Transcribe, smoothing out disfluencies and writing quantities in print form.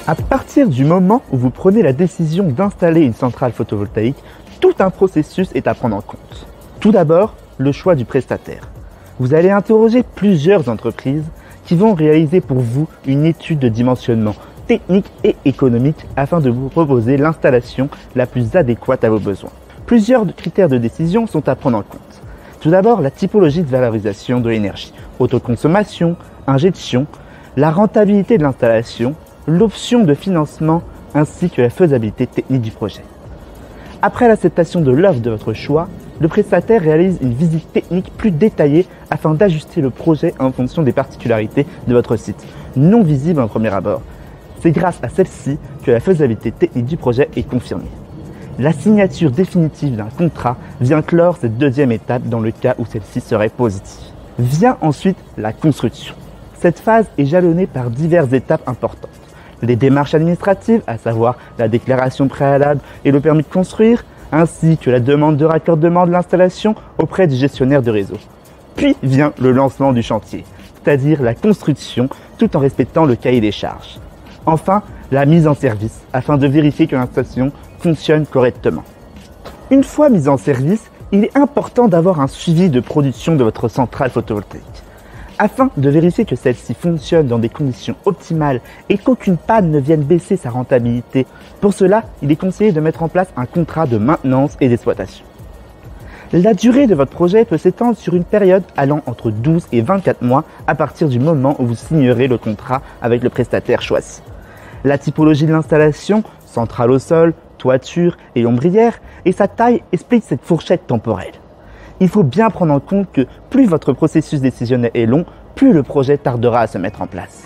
À partir du moment où vous prenez la décision d'installer une centrale photovoltaïque, tout un processus est à prendre en compte. Tout d'abord, le choix du prestataire. Vous allez interroger plusieurs entreprises qui vont réaliser pour vous une étude de dimensionnement technique et économique afin de vous proposer l'installation la plus adéquate à vos besoins. Plusieurs critères de décision sont à prendre en compte. Tout d'abord, la typologie de valorisation de l'énergie, autoconsommation, injection, la rentabilité de l'installation, l'option de financement ainsi que la faisabilité technique du projet. Après l'acceptation de l'offre de votre choix, le prestataire réalise une visite technique plus détaillée afin d'ajuster le projet en fonction des particularités de votre site, non visibles en premier abord. C'est grâce à celle-ci que la faisabilité technique du projet est confirmée. La signature définitive d'un contrat vient clore cette deuxième étape dans le cas où celle-ci serait positive. Vient ensuite la construction. Cette phase est jalonnée par diverses étapes importantes. Les démarches administratives, à savoir la déclaration préalable et le permis de construire, ainsi que la demande de raccordement de l'installation auprès du gestionnaire de réseau. Puis vient le lancement du chantier, c'est-à-dire la construction tout en respectant le cahier des charges. Enfin, la mise en service, afin de vérifier que l'installation fonctionne correctement. Une fois mise en service, il est important d'avoir un suivi de production de votre centrale photovoltaïque. Afin de vérifier que celle-ci fonctionne dans des conditions optimales et qu'aucune panne ne vienne baisser sa rentabilité, pour cela, il est conseillé de mettre en place un contrat de maintenance et d'exploitation. La durée de votre projet peut s'étendre sur une période allant entre 12 et 24 mois à partir du moment où vous signerez le contrat avec le prestataire choisi. La typologie de l'installation, centrale au sol, toiture et ombrière, et sa taille explique cette fourchette temporelle. Il faut bien prendre en compte que plus votre processus décisionnel est long, plus le projet tardera à se mettre en place.